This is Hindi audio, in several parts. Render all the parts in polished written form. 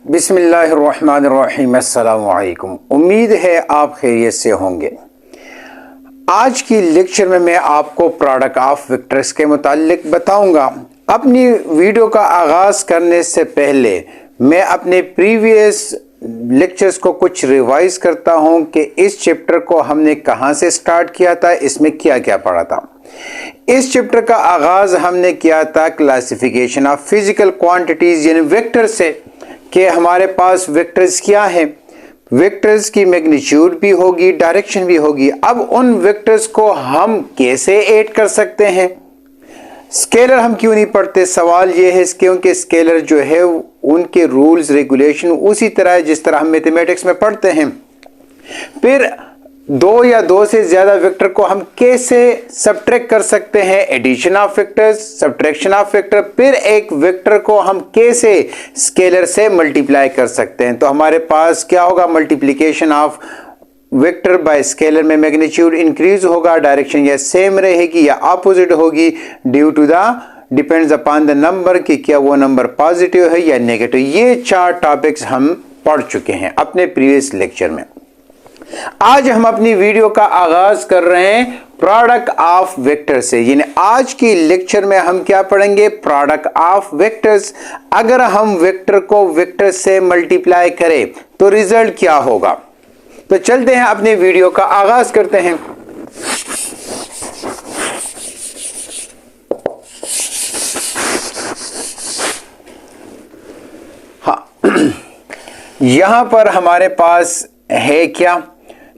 बिस्मिल्लाहिर्रहमानिर्रहीम। अस्सलामु अलैकुम। उम्मीद है आप खैरियत से होंगे। आज की लेक्चर में मैं आपको प्रोडक्ट ऑफ वेक्टर्स के मुतालिक बताऊंगा। अपनी वीडियो का आगाज़ करने से पहले मैं अपने प्रीवियस लेक्चर्स को कुछ रिवाइज करता हूं कि इस चैप्टर को हमने कहां से स्टार्ट किया था, इसमें क्या क्या पढ़ा था। इस चैप्टर का आगाज़ हमने किया था क्लासिफिकेशन ऑफ फिजिकल क्वांटिटीज यानी वेक्टर से, कि हमारे पास वेक्टर्स क्या हैं, वेक्टर्स की मैग्नीट्यूड भी होगी, डायरेक्शन भी होगी। अब उन वेक्टर्स को हम कैसे ऐड कर सकते हैं, स्केलर हम क्यों नहीं पढ़ते। सवाल यह है क्योंकि स्केलर जो है उनके रूल्स रेगुलेशन उसी तरह है जिस तरह हम मैथमेटिक्स में पढ़ते हैं। फिर दो या दो से ज्यादा वेक्टर को हम कैसे सब्ट्रैक्ट कर सकते हैं, addition of vectors, subtraction of vector. फिर एक वेक्टर को हम कैसे स्केलर से मल्टीप्लाई कर सकते हैं। तो हमारे पास क्या होगा, multiplication of vector by scalar में मैग्नीट्यूड इंक्रीज होगा, डायरेक्शन या सेम रहेगी या अपोजिट होगी, due to the depends upon the number कि क्या वो नंबर पॉजिटिव है या नेगेटिव। ये चार टॉपिक्स हम पढ़ चुके हैं अपने प्रीवियस लेक्चर में। आज हम अपनी वीडियो का आगाज कर रहे हैं प्रोडक्ट ऑफ वेक्टर से, यानी आज की लेक्चर में हम क्या पढ़ेंगे, प्रोडक्ट ऑफ वेक्टर्स। अगर हम वेक्टर को वेक्टर से मल्टीप्लाई करें तो रिजल्ट क्या होगा। तो चलते हैं अपनी वीडियो का आगाज करते हैं। हाँ, यहां पर हमारे पास है क्या,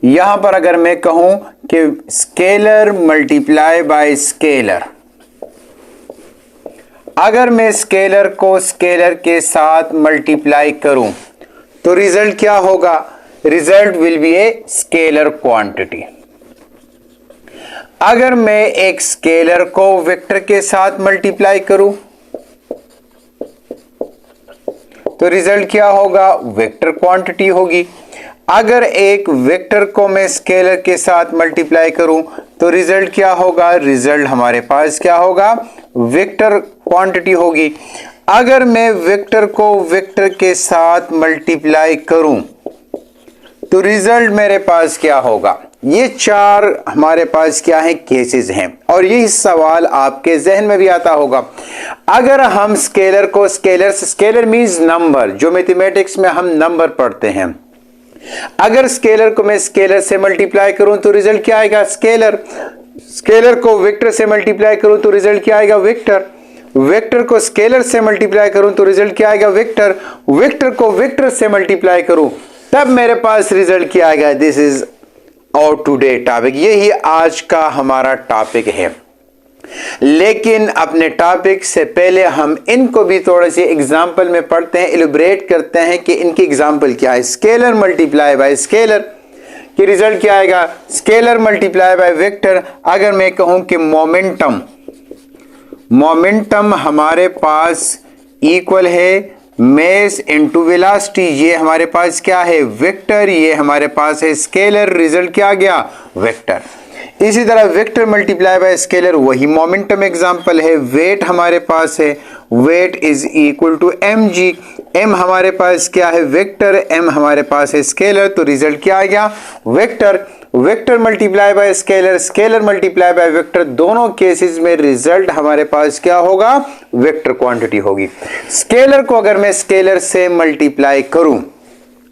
यहां पर अगर मैं कहूं कि स्केलर मल्टीप्लाई बाय स्केलर, अगर मैं स्केलर को स्केलर के साथ मल्टीप्लाई करूं तो रिजल्ट क्या होगा, result will be a scalar quantity. अगर मैं एक स्केलर को वेक्टर के साथ मल्टीप्लाई करूं तो रिजल्ट क्या होगा, वेक्टर क्वांटिटी होगी। अगर एक वेक्टर को मैं स्केलर के साथ मल्टीप्लाई करूं तो रिजल्ट क्या होगा, रिजल्ट हमारे पास क्या होगा, वेक्टर क्वांटिटी होगी। अगर मैं वेक्टर को वेक्टर के साथ मल्टीप्लाई करूं तो रिजल्ट मेरे पास क्या होगा। ये चार हमारे पास क्या है, केसेस हैं, और यही सवाल आपके जहन में भी आता होगा। अगर हम स्केलर को स्केलर मींस नंबर, जो मैथमेटिक्स में हम नंबर पढ़ते हैं। अगर स्केलर को मैं स्केलर से मल्टीप्लाई करूं तो रिजल्ट क्या आएगा, स्केलर को वेक्टर से मल्टीप्लाई करूं तो रिजल्ट क्या आएगा, वेक्टर को स्केलर से मल्टीप्लाई करूं तो रिजल्ट क्या आएगा, वेक्टर को वेक्टर से मल्टीप्लाई करूं तब मेरे पास रिजल्ट क्या आएगा। This is our today topic, यही आज का हमारा टॉपिक है। लेकिन अपने टॉपिक से पहले हम इनको भी थोड़े से एग्जाम्पल में पढ़ते हैं, इलैबोरेट करते हैं कि इनकी एग्जाम्पल क्या है। स्केलर मल्टीप्लाई बाय स्केलर की रिजल्ट क्या आएगा, स्केलर मल्टीप्लाई बाय वेक्टर। अगर मैं कहूं कि मोमेंटम हमारे पास इक्वल है मेस इनटू वेलोसिटी, ये हमारे पास क्या है, वेक्टर, ये हमारे पास है स्केलर, रिजल्ट क्या आ गया, वेक्टर। इसी तरह वेक्टर मल्टीप्लाई बाय स्केलर, वही मोमेंटम एग्जांपल है। वेट हमारे पास है, weight is equal to mg, m हमारे पास क्या है, वेक्टर, m हमारे पास है स्केलर, तो रिजल्ट क्या आ गया, vector. Vector multiply by scalar, scalar multiply by vector, दोनों केसेस में रिजल्ट हमारे पास क्या होगा, वेक्टर क्वांटिटी होगी। स्केलर को अगर मैं स्केलर से मल्टीप्लाई करूं,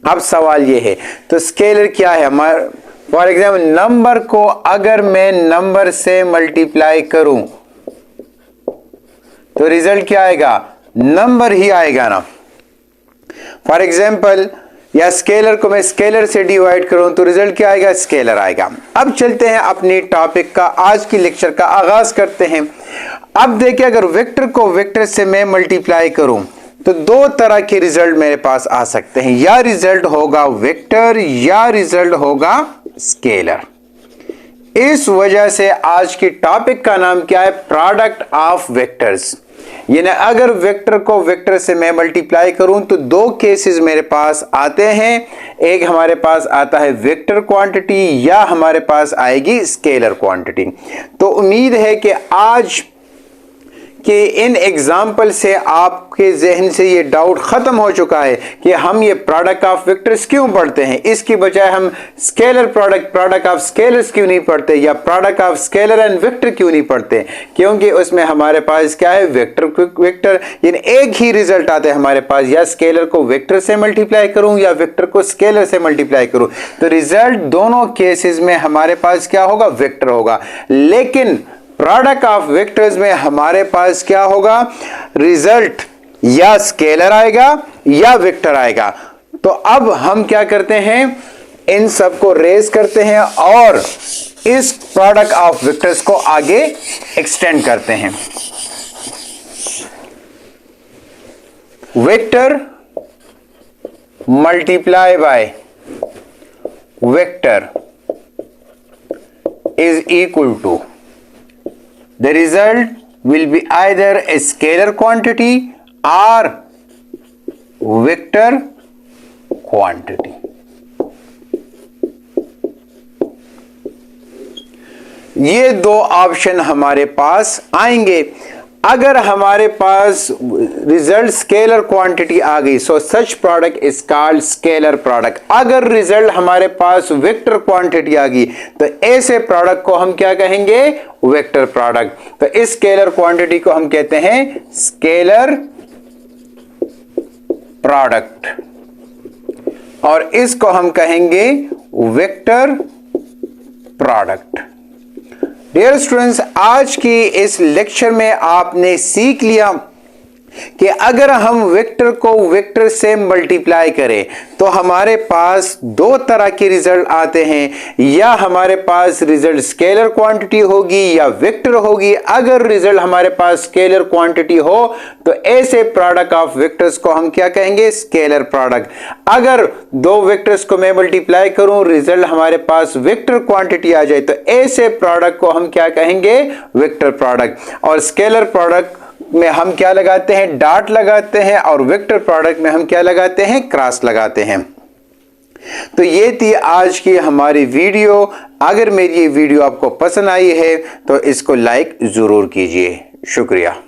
अब सवाल ये है तो स्केलर क्या है हमारा, फॉर एग्जाम्पल नंबर को अगर मैं नंबर से मल्टीप्लाई करूं तो रिजल्ट क्या आएगा, नंबर ही आएगा ना। फॉर एग्जाम्पल या स्केलर को मैं स्केलर से डिवाइड करूं तो रिजल्ट क्या आएगा, स्केलर आएगा। अब चलते हैं अपनी टॉपिक का, आज की लेक्चर का आगाज करते हैं। अब देखिए, अगर वेक्टर को वेक्टर से मैं मल्टीप्लाई करूं तो दो तरह के रिजल्ट मेरे पास आ सकते हैं, या रिजल्ट होगा वेक्टर या रिजल्ट होगा स्केलर। इस वजह से आज की टॉपिक का नाम क्या है, प्रोडक्ट ऑफ वेक्टर्स। यानी अगर वेक्टर को वेक्टर से मैं मल्टीप्लाई करूं तो दो केसेस मेरे पास आते हैं, एक हमारे पास आता है वेक्टर क्वांटिटी या हमारे पास आएगी स्केलर क्वांटिटी। तो उम्मीद है कि आज कि इन एग्जाम्पल से आपके जहन से ये डाउट खत्म हो चुका है कि हम ये प्रोडक्ट ऑफ वेक्टर्स क्यों पढ़ते हैं, इसकी बजाय हम स्केलर प्रोडक्ट ऑफ स्केलर्स क्यों नहीं पढ़ते या product of scalar and vector क्यों नहीं पढ़ते, क्योंकि उसमें हमारे पास क्या है, वेक्टर यानी एक ही रिजल्ट आता है हमारे पास, या स्केलर को वेक्टर से मल्टीप्लाई करूं या वेक्टर को स्केलर से मल्टीप्लाई करूं, तो रिजल्ट दोनों केसेस में हमारे पास क्या होगा, वेक्टर होगा। लेकिन प्रोडक्ट ऑफ वेक्टर्स में हमारे पास क्या होगा, रिजल्ट या स्केलर आएगा या वेक्टर आएगा। तो अब हम क्या करते हैं, इन सब को रेज करते हैं और इस प्रोडक्ट ऑफ वेक्टर्स को आगे एक्सटेंड करते हैं। Vector multiply by vector is equal to, the result will be either a scalar quantity or vector quantity। ये दो ऑप्शन हमारे पास आएंगे। अगर हमारे पास रिजल्ट स्केलर क्वांटिटी आ गई, so such product is called scalar product. अगर रिजल्ट हमारे पास वेक्टर क्वांटिटी आ गई तो ऐसे प्रोडक्ट को हम क्या कहेंगे, वेक्टर प्रोडक्ट। तो इस स्केलर क्वांटिटी को हम कहते हैं स्केलर प्रोडक्ट और इसको हम कहेंगे वेक्टर प्रोडक्ट। डियर स्टूडेंट्स, आज की इस लेक्चर में आपने सीख लिया कि अगर हम वेक्टर को वेक्टर से मल्टीप्लाई करें तो हमारे पास दो तरह के रिजल्ट आते हैं, या हमारे पास रिजल्ट स्केलर क्वांटिटी होगी या वेक्टर होगी। अगर रिजल्ट हमारे पास स्केलर क्वांटिटी हो तो ऐसे प्रोडक्ट ऑफ वेक्टर्स को हम क्या कहेंगे, स्केलर प्रोडक्ट। अगर दो वेक्टर्स को मैं मल्टीप्लाई करूं, रिजल्ट हमारे पास वेक्टर क्वांटिटी आ जाए तो ऐसे प्रोडक्ट को हम क्या कहेंगे, वेक्टर प्रोडक्ट। और स्केलर प्रोडक्ट में हम क्या लगाते हैं, डॉट लगाते हैं, और वेक्टर प्रोडक्ट में हम क्या लगाते हैं, क्रॉस लगाते हैं। तो ये थी आज की हमारी वीडियो। अगर मेरी ये वीडियो आपको पसंद आई है तो इसको लाइक जरूर कीजिए। शुक्रिया।